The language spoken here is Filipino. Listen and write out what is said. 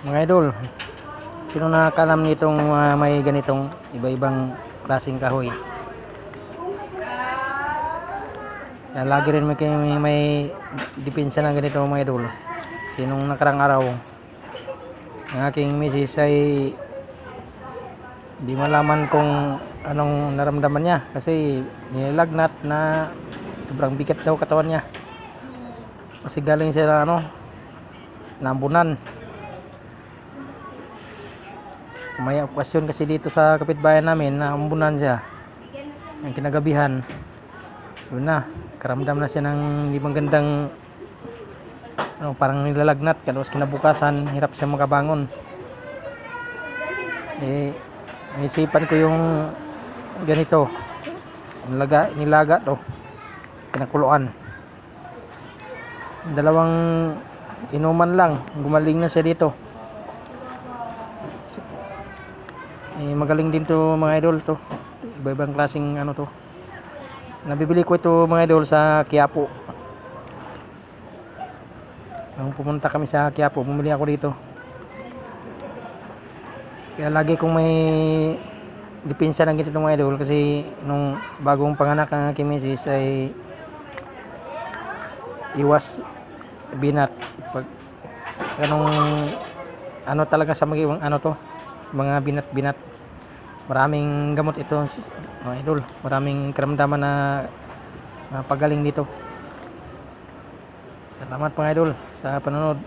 Mga idol, sino nakakalam nitong may ganitong iba-ibang klaseng kahoy? Lagi rin may depensa na ganito mga idol. Sinong nakarang araw, ang aking misis ay di malaman kung anong naramdaman niya kasi nilagnat na sobrang bigat daw katawan niya. Kasi galing siya nambunan. May okasyon kasi dito sa kapitbayan namin na ambunan siya ang kinagabihan. Yun na, karamdam na siya ng hindi magandang parang nilalagnat. Tapos kinabukasan, hirap siya makabangon. Naisipan ko yung ganito, nilaga to, pinakuluan. 2 inuman lang, gumaling na siya dito. Magaling din to mga idol to. Iba-ibang klaseng to. Nabibili ko ito mga idol sa Quiapo. Nung pumunta kami sa Quiapo, bumili ako dito. Kaya lagi kong may depensa ng ganito mga idol kasi nung bagong panganak ang aking misis ay iwas binat. Pag talaga sa mga binat-binat. Maraming gamot ito mga idol. Maraming karamdaman na pagaling dito. Salamat mga idol sa panonood.